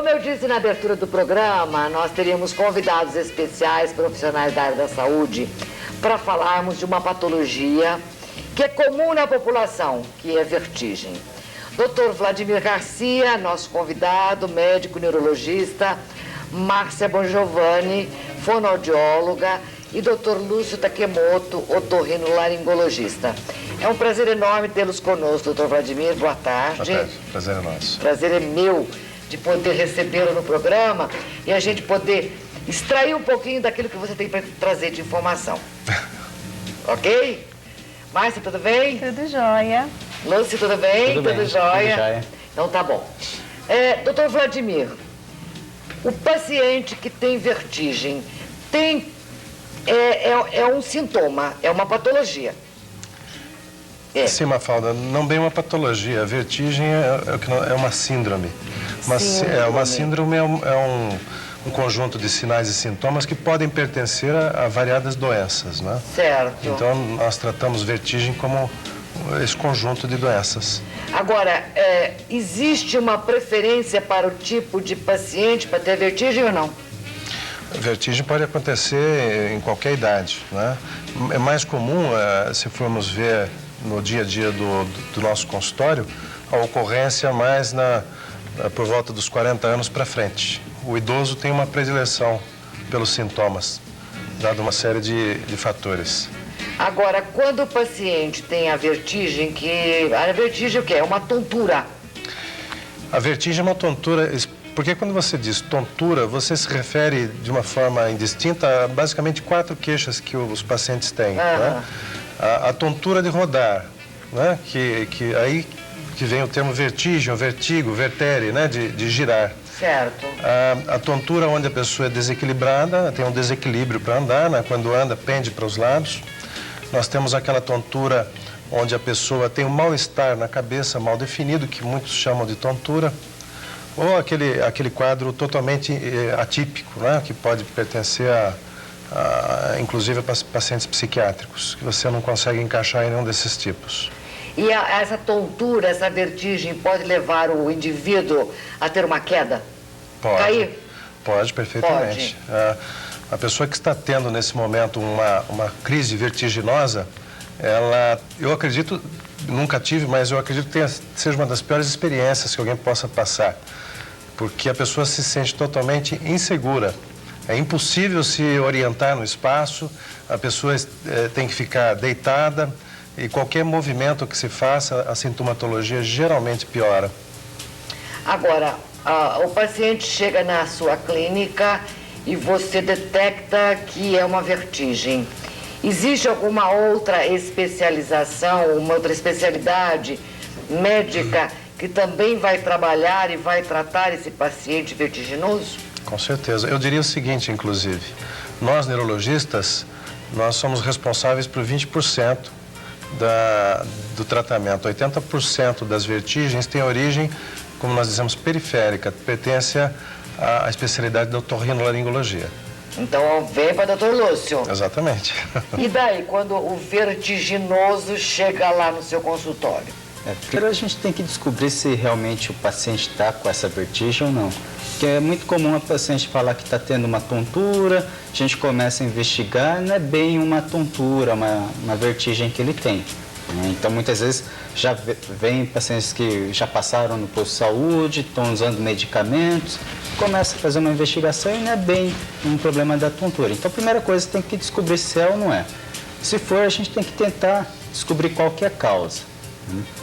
Como eu disse na abertura do programa, nós teríamos convidados especiais, profissionais da área da saúde, para falarmos de uma patologia que é comum na população, que é vertigem. Dr. Vladimir Garcia, nosso convidado, médico neurologista, Márcia Bongiovanni, fonoaudióloga, e Dr. Lúcio Takemoto, otorrinolaringologista. É um prazer enorme tê-los conosco, Dr. Vladimir. Boa tarde. Boa tarde. Prazer é nosso. Prazer é meu de poder recebê-lo no programa e a gente poder extrair um pouquinho daquilo que você tem para trazer de informação. Ok? Márcia, tudo bem? Tudo jóia. Lúcio, tudo bem? Tudo bem, tudo jóia? tudo jóia. Então tá bom. Doutor Vladimir, o paciente que tem vertigem é um sintoma, é uma patologia. Sim, Mafalda, não bem uma patologia. A vertigem é uma síndrome. Uma síndrome é um conjunto de sinais e sintomas que podem pertencer a variadas doenças, né? Certo. Então, nós tratamos vertigem como esse conjunto de doenças. Agora, existe uma preferência para o tipo de paciente para ter vertigem ou não? Vertigem pode acontecer em qualquer idade, né? É mais comum, se formos ver no dia a dia do nosso consultório, a ocorrência mais por volta dos 40 anos para frente. O idoso tem uma predileção pelos sintomas, dado uma série de fatores. Agora, quando o paciente tem a vertigem o que é? Uma tontura. A vertigem é uma tontura, porque quando você diz tontura, você se refere de uma forma indistinta a basicamente 4 queixas que os pacientes têm, né? A tontura de rodar, né? Aí que vem o termo vertigem, vertigo, vertere, né? De girar. Certo. A tontura onde a pessoa é desequilibrada, tem um desequilíbrio para andar, né? Quando anda, pende para os lados. Nós temos aquela tontura onde a pessoa tem um mal-estar na cabeça, mal definido, que muitos chamam de tontura. Ou aquele quadro totalmente atípico, né? Que pode pertencer inclusive a pacientes psiquiátricos, que você não consegue encaixar em nenhum desses tipos. E essa tontura, essa vertigem pode levar o indivíduo a ter uma queda? Pode. Cair? Pode, perfeitamente. A pessoa que está tendo nesse momento uma crise vertiginosa, eu acredito, nunca tive, mas eu acredito que seja uma das piores experiências que alguém possa passar, porque a pessoa se sente totalmente insegura. É impossível se orientar no espaço, a pessoa tem que ficar deitada e qualquer movimento que se faça, a sintomatologia geralmente piora. Agora, o paciente chega na sua clínica e você detecta que é uma vertigem. Existe alguma outra especialização, uma outra especialidade médica que também vai trabalhar e vai tratar esse paciente vertiginoso? Com certeza. Eu diria o seguinte, inclusive, nós neurologistas, nós somos responsáveis por 20% do tratamento. 80% das vertigens tem origem, como nós dizemos, periférica, pertence à especialidade da otorrinolaringologia. Então, vem para o Dr. Lúcio. Exatamente. E daí, quando o vertiginoso chega lá no seu consultório? Primeiro a gente tem que descobrir se realmente o paciente está com essa vertigem ou não. Porque é muito comum a paciente falar que está tendo uma tontura, a gente começa a investigar, não é bem uma tontura, uma vertigem que ele tem. Então, muitas vezes, já vem pacientes que já passaram no posto de saúde, estão usando medicamentos, começa a fazer uma investigação e não é bem um problema da tontura. Então, a primeira coisa, tem que descobrir se é ou não é. Se for, a gente tem que tentar descobrir qual que é a causa.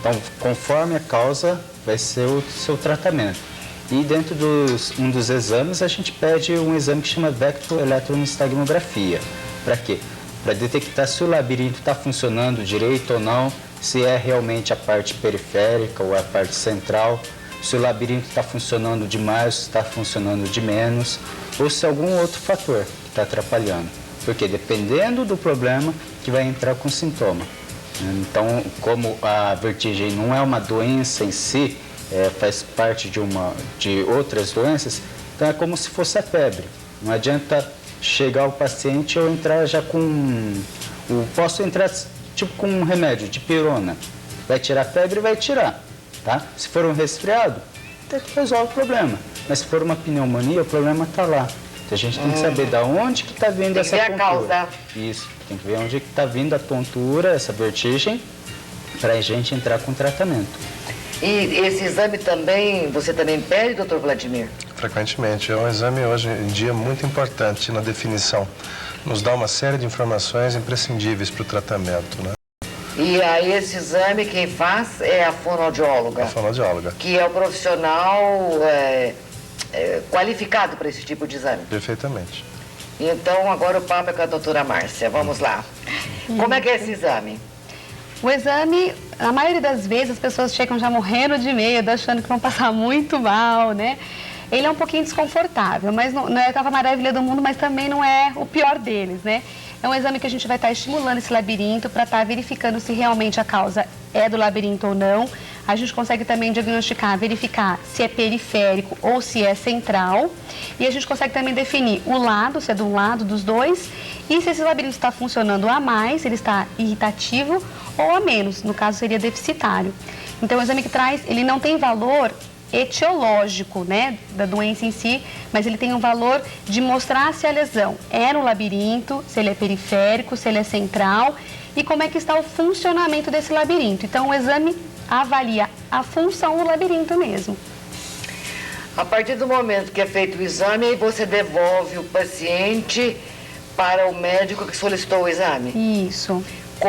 Então, conforme a causa, vai ser o seu tratamento. E dentro um dos exames, a gente pede um exame que chama vectoeletroencefalografia. Para quê? Para detectar se o labirinto está funcionando direito ou não, se é realmente a parte periférica ou a parte central, se o labirinto está funcionando demais, se está funcionando de menos, ou se é algum outro fator que está atrapalhando. Porque dependendo do problema que vai entrar com sintoma. Então, como a vertigem não é uma doença em si, faz parte de outras doenças, então é como se fosse a febre. Não adianta chegar o paciente e eu entrar já posso entrar tipo com um remédio, de pirona. Vai tirar a febre? Vai tirar, tá? Se for um resfriado, até que resolve o problema. Mas se for uma pneumonia, o problema está lá. Então, a gente tem que saber de onde que está vindo essa tontura. Tem que ver a causa. Isso, tem que ver onde que está vindo a tontura, essa vertigem, para a gente entrar com tratamento. E esse exame também, você também pede, doutor Vladimir? Frequentemente. É um exame hoje em dia muito importante na definição. Nos dá uma série de informações imprescindíveis para o tratamento, né? E aí esse exame quem faz é a fonoaudióloga. A fonoaudióloga. Que é o profissional qualificado para esse tipo de exame. Perfeitamente. Então agora o papo é com a doutora Márcia. Vamos lá. Como é que é esse exame? O exame, a maioria das vezes, as pessoas chegam já morrendo de medo, achando que vão passar muito mal, né? Ele é um pouquinho desconfortável, mas não é a maravilha do mundo, mas também não é o pior deles, né? É um exame que a gente vai estar estimulando esse labirinto para estar verificando se realmente a causa é do labirinto ou não. A gente consegue também diagnosticar, verificar se é periférico ou se é central. E a gente consegue também definir o lado, se é de um lado, dos dois. E se esse labirinto está funcionando a mais, ele está irritativo ou a menos, no caso seria deficitário. Então o exame que traz, ele não tem valor etiológico, né, da doença em si, mas ele tem um valor de mostrar se a lesão é no labirinto, se ele é periférico, se ele é central e como é que está o funcionamento desse labirinto. Então o exame avalia a função do labirinto mesmo. A partir do momento que é feito o exame, aí você devolve o paciente para o médico que solicitou o exame? Isso. Com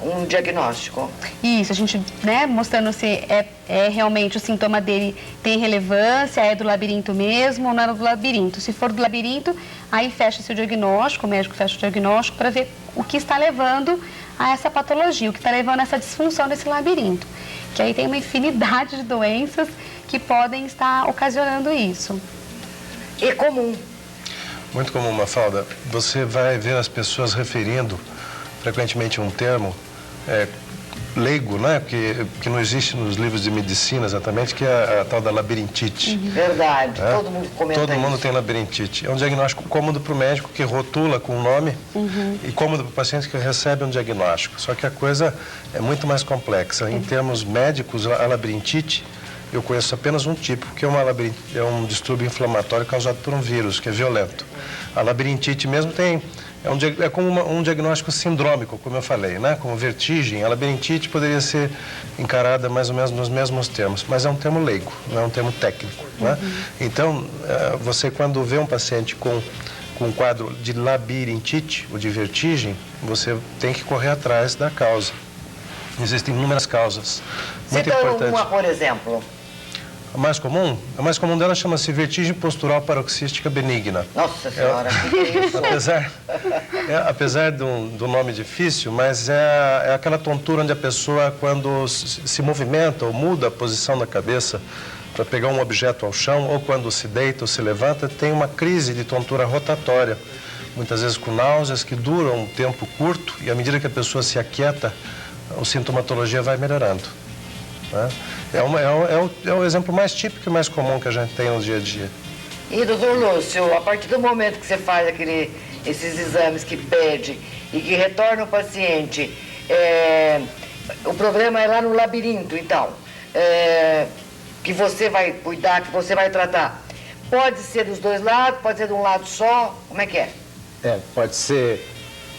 um diagnóstico. Isso, a gente, né, mostrando se é realmente o sintoma dele tem relevância, é do labirinto mesmo ou não é do labirinto. Se for do labirinto, aí fecha-se o diagnóstico, o médico fecha o diagnóstico para ver o que está levando a essa patologia, o que está levando a essa disfunção desse labirinto. Que aí tem uma infinidade de doenças que podem estar ocasionando isso. É comum. Muito comum, Mafalda. Você vai ver as pessoas referindo frequentemente um termo leigo, né? Que não existe nos livros de medicina exatamente, que é a tal da labirintite. Verdade, todo mundo comenta Todo mundo isso. tem labirintite. É um diagnóstico cômodo para o médico que rotula com o nome e cômodo para o paciente que recebe um diagnóstico. Só que a coisa é muito mais complexa. Em termos médicos, a labirintite, eu conheço apenas um tipo, que é um distúrbio inflamatório causado por um vírus, que é violento. A labirintite mesmo é como um diagnóstico sindrômico, como eu falei, né? Como vertigem. A labirintite poderia ser encarada mais ou menos nos mesmos termos, mas é um termo leigo, não é um termo técnico, né? Então, você quando vê um paciente com um quadro de labirintite ou de vertigem, você tem que correr atrás da causa. Existem inúmeras causas. Muito importante. Uma, por exemplo. A mais comum dela chama-se vertigem postural paroxística benigna. Nossa Senhora, que é isso? Apesar do nome difícil, mas é aquela tontura onde a pessoa, quando se movimenta ou muda a posição da cabeça para pegar um objeto ao chão, ou quando se deita ou se levanta, tem uma crise de tontura rotatória. Muitas vezes com náuseas que duram um tempo curto e à medida que a pessoa se aquieta, a sintomatologia vai melhorando. Né? É o exemplo mais típico e mais comum que a gente tem no dia a dia. E, doutor Lúcio, a partir do momento que você faz esses exames que pede e que retorna o paciente, o problema é lá no labirinto, então, que você vai cuidar, que você vai tratar. Pode ser dos dois lados, pode ser de um lado só, como é que é? Pode ser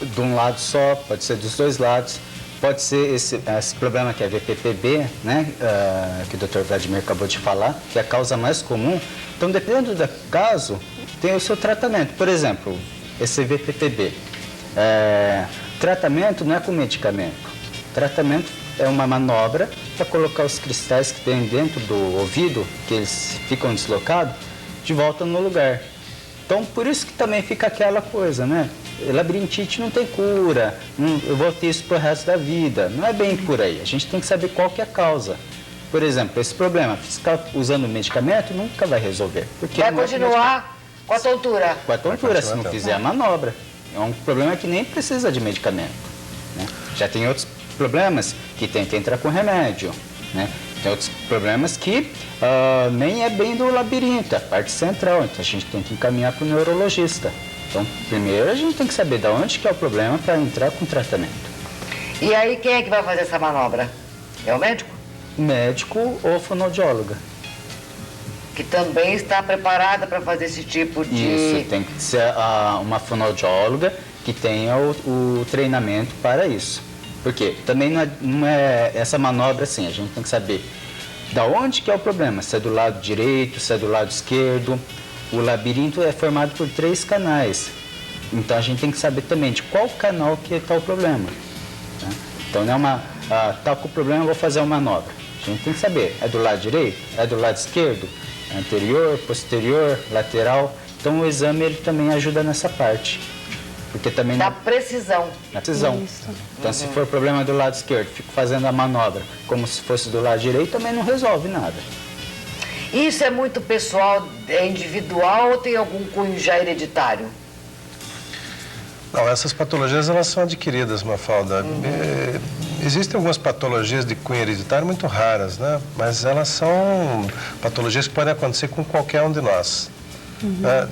de um lado só, pode ser dos dois lados. Pode ser esse problema que é VPPB, né, que o Dr. Vladimir acabou de falar, que é a causa mais comum. Então, dependendo do caso, tem o seu tratamento. Por exemplo, esse VPPB. Tratamento não é com medicamento. Tratamento é uma manobra para colocar os cristais que tem dentro do ouvido, que eles ficam deslocados, de volta no lugar. Então, por isso que também fica aquela coisa, né? Labirintite não tem cura, eu vou ter isso pro resto da vida. Não é bem por aí. A gente tem que saber qual que é a causa. Por exemplo, esse problema, ficar usando medicamento nunca vai resolver. Porque vai continuar com a tontura. Com a tontura, se não fizer a manobra. É um problema que nem precisa de medicamento. Né? Já tem outros problemas que tem que entrar com remédio. Né? Tem outros problemas que nem é bem do labirinto, é a parte central. Então a gente tem que encaminhar para o neurologista. Então, primeiro a gente tem que saber de onde que é o problema para entrar com tratamento. E aí, quem é que vai fazer essa manobra? É o médico? Médico ou fonoaudióloga. que também está preparada para fazer esse tipo de... Isso, tem que ser uma fonoaudióloga que tenha o treinamento para isso. Porque também não é essa manobra assim, a gente tem que saber da onde que é o problema, se é do lado direito, se é do lado esquerdo. O labirinto é formado por 3 canais, então a gente tem que saber também de qual canal que está o problema. Né? Então não é tá com o problema, vou fazer uma manobra. A gente tem que saber, é do lado direito, é do lado esquerdo, é anterior, posterior, lateral. Então o exame ele também ajuda nessa parte. Porque também da precisão. Na precisão. Isso. Então se for problema do lado esquerdo, fico fazendo a manobra como se fosse do lado direito, também não resolve nada. Isso é muito pessoal, é individual ou tem algum cunho já hereditário? Não, essas patologias elas são adquiridas, Mafalda. Existem algumas patologias de cunho hereditário muito raras, né? Mas elas são patologias que podem acontecer com qualquer um de nós.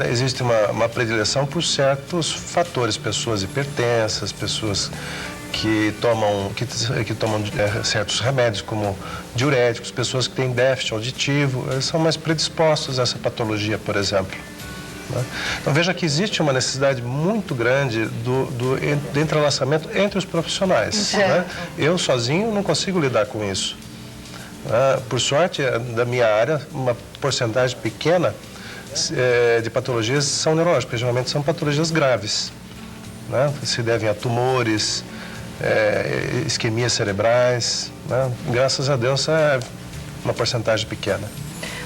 Existe uma predileção por certos fatores, pessoas hipertensas, pessoas que tomam certos remédios como diuréticos, pessoas que têm déficit auditivo, eles são mais predispostos a essa patologia, por exemplo. Então veja que existe uma necessidade muito grande do entrelaçamento entre os profissionais. Né? Eu sozinho não consigo lidar com isso. Por sorte, da minha área, uma porcentagem pequena de patologias são neurológicas, geralmente são patologias graves, né? Se devem a tumores, isquemias cerebrais, né? Graças a Deus é uma porcentagem pequena.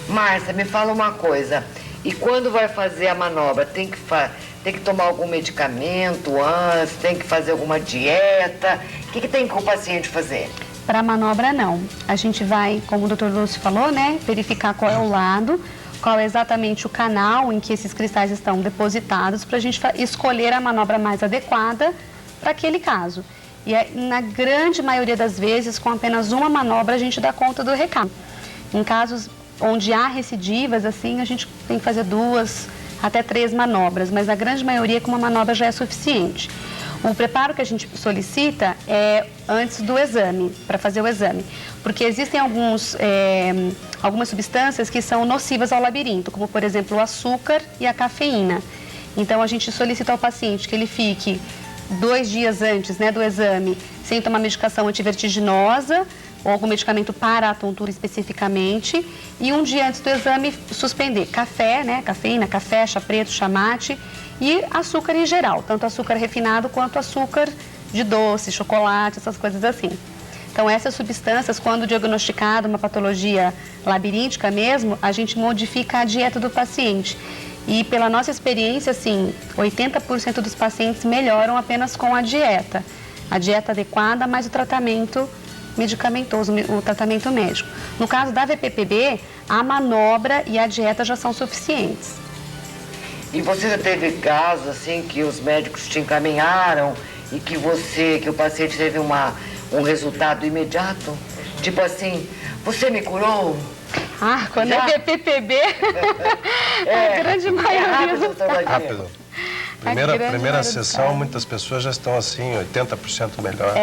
Márcia, me fala uma coisa, e quando vai fazer a manobra, tem que tomar algum medicamento antes, tem que fazer alguma dieta? O que tem que o paciente fazer? Para a manobra, não. A gente vai, como o doutor Lúcio falou, né, verificar qual é o lado, qual é exatamente o canal em que esses cristais estão depositados, para a gente escolher a manobra mais adequada para aquele caso. E na grande maioria das vezes, com apenas uma manobra, a gente dá conta do recado. Em casos onde há recidivas, assim, a gente tem que fazer 2 até 3 manobras, mas na grande maioria, com uma manobra já é suficiente. O preparo que a gente solicita é antes do exame, para fazer o exame, porque existem algumas substâncias que são nocivas ao labirinto, como, por exemplo, o açúcar e a cafeína. Então, a gente solicita ao paciente que ele fique 2 dias antes, né, do exame sem tomar medicação antivertiginosa ou algum medicamento para a tontura especificamente, e 1 dia antes do exame suspender café, né, cafeína, café, chá preto, chá mate e açúcar em geral, tanto açúcar refinado quanto açúcar de doce, chocolate, essas coisas assim. Então, essas substâncias, quando diagnosticada uma patologia labiríntica mesmo, a gente modifica a dieta do paciente. E pela nossa experiência, assim, 80% dos pacientes melhoram apenas com a dieta adequada, mais o tratamento medicamentoso, o tratamento médico. No caso da VPPB, a manobra e a dieta já são suficientes. E você já teve casos assim que os médicos te encaminharam e que o paciente teve um resultado imediato? Tipo assim, você me curou? Quando é VPPB, a grande maioria... Rápido. Primeira sessão, muitas pessoas já estão assim, 80% melhor.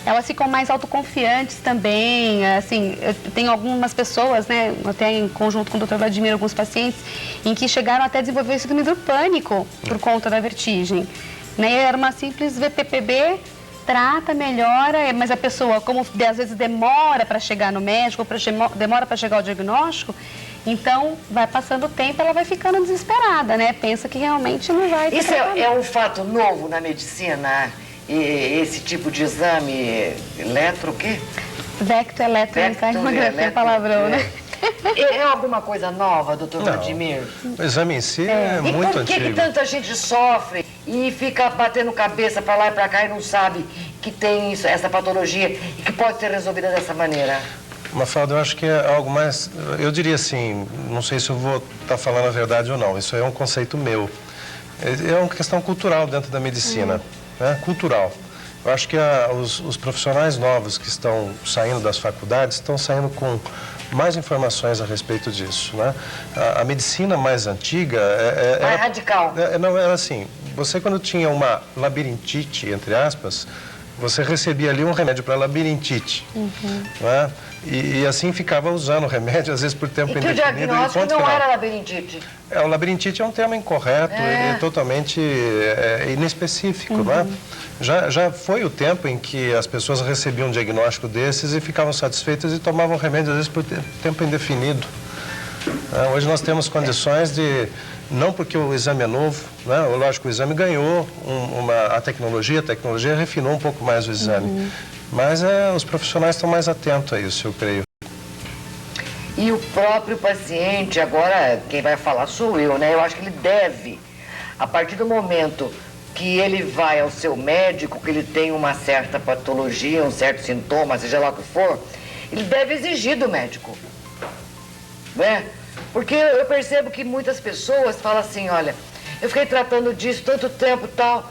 Elas ficam mais autoconfiantes também, assim, eu tenho algumas pessoas, né, até em conjunto com o Dr. Vladimir, alguns pacientes, em que chegaram até a desenvolver síndrome do pânico por conta da vertigem. Né? Era uma simples VPPB, trata, melhora, mas a pessoa, como às vezes demora para chegar no médico, demora para chegar ao diagnóstico, então vai passando o tempo, ela vai ficando desesperada, né? Pensa que realmente não vai ter Isso é um fato novo na medicina? Esse tipo de exame o quê? Vectoeletroencefalografia, palavrão, né? É alguma coisa nova, doutor Vladimir? O exame em si é muito antigo. Por que tanta gente sofre e fica batendo cabeça para lá e para cá e não sabe que tem essa patologia e que pode ser resolvida dessa maneira? Mafalda, eu acho que é algo mais... Eu diria assim, não sei se eu vou estar falando a verdade ou não, isso é um conceito meu. É uma questão cultural dentro da medicina. Né? Cultural. Eu acho que os profissionais novos que estão saindo das faculdades estão saindo com mais informações a respeito disso. Né? A medicina mais antiga... mais radical. Não, era assim, você quando tinha uma labirintite, entre aspas, você recebia ali um remédio para labirintite, né? E assim ficava usando o remédio, às vezes por tempo E que o indefinido. diagnóstico ponto não final. era labirintite. O labirintite é um termo incorreto, ele é totalmente inespecífico, né? Já foi o tempo em que as pessoas recebiam um diagnóstico desses e ficavam satisfeitas e tomavam remédio, às vezes, por tempo indefinido. Hoje nós temos condições de, não porque o exame é novo, né? Lógico, o exame ganhou a tecnologia refinou um pouco mais o exame, mas os profissionais estão mais atentos a isso, eu creio. E o próprio paciente, agora quem vai falar sou eu, né? Eu acho que ele deve, a partir do momento que ele vai ao seu médico, que ele tem uma certa patologia, um certo sintoma, seja lá o que for, ele deve exigir do médico, né? Porque eu percebo que muitas pessoas falam assim, olha, eu fiquei tratando disso tanto tempo e tal,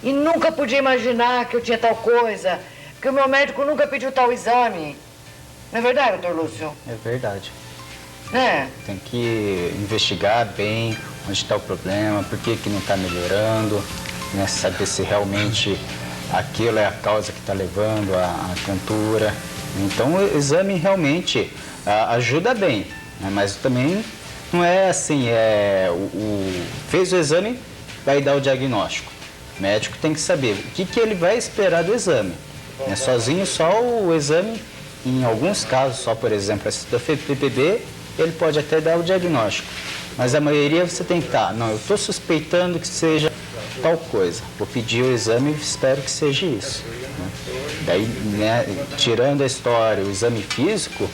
e nunca podia imaginar que eu tinha tal coisa, que o meu médico nunca pediu tal exame. Não é verdade, doutor Lúcio? É verdade. Né? Tem que investigar bem onde está o problema, por que não está melhorando, né? Saber se realmente aquilo é a causa que está levando à tontura. Então, o exame realmente ajuda bem, né? Mas também não é assim, fez o exame, vai dar o diagnóstico. O médico tem que saber o que ele vai esperar do exame. Né? Sozinho, só o exame, em alguns casos, só por exemplo, a PPB, ele pode até dar o diagnóstico. Mas a maioria você tem que estar, não, eu estou suspeitando que seja tal coisa. Vou pedir o exame e espero que seja isso. Né? Daí, né, tirando a história, o exame físico,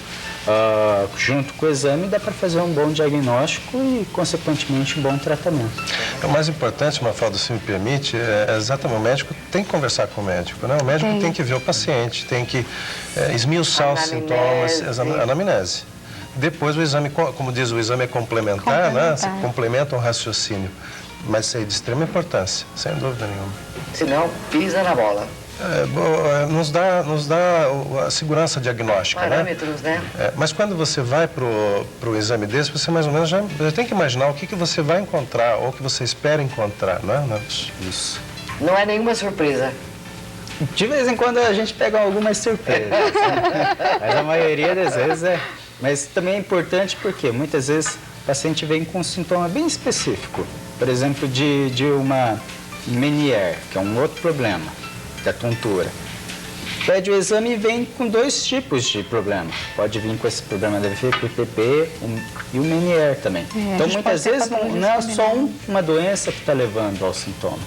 junto com o exame, dá para fazer um bom diagnóstico e, consequentemente, um bom tratamento. O mais importante, Mafalda, se me permite, é exatamente o médico tem que conversar com o médico, né? O médico tem que ver o paciente, tem que esmiuçar os sintomas, anamnese. Depois o exame, como diz, o exame é complementar, né? Você complementa um raciocínio. Mas isso é de extrema importância, sem dúvida nenhuma. Senão, pisa na bola. Nos dá a segurança diagnóstica, Parâmetros, né? Mas quando você vai para o exame desse, você mais ou menos já tem que imaginar o que você vai encontrar ou o que você espera encontrar, não é? Isso. Não é nenhuma surpresa. De vez em quando a gente pega algumas surpresas, mas a maioria das vezes é. Mas também é importante porque muitas vezes o paciente vem com um sintoma bem específico. Por exemplo, de uma Meniere, que é um outro problema da tontura. Pede o exame e vem com dois tipos de problema. Pode vir com esse problema da PPP e o Meniere também. Então, muitas vezes não é só uma doença que está levando ao sintoma.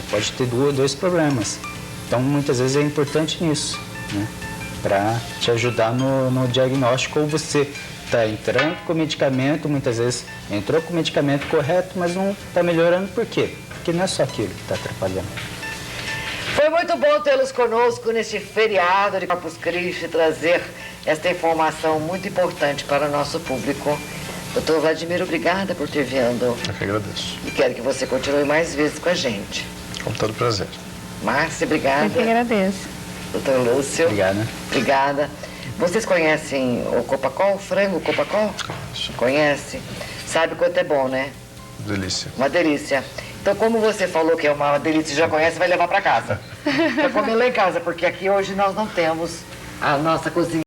Pode ter dois problemas. Então, muitas vezes é importante nisso, né? Para te ajudar no diagnóstico, ou você está entrando com o medicamento, muitas vezes entrou com o medicamento correto, mas não está melhorando. Por quê? Porque não é só aquilo que está atrapalhando. Foi muito bom tê-los conosco neste feriado de Corpus Christi, trazer esta informação muito importante para o nosso público. Doutor Vladimir, obrigada por ter vindo. Eu que agradeço. E quero que você continue mais vezes com a gente. Com todo prazer. Márcia, obrigada. Eu que agradeço. Doutor Lúcio. Obrigado. Obrigada. Vocês conhecem o Copacol, o frango Copacol? Conhece? Sabe quanto é bom, né? Delícia. Uma delícia. Então, como você falou que é uma delícia e já conhece, vai levar para casa. Para comer lá em casa, porque aqui hoje nós não temos a nossa cozinha.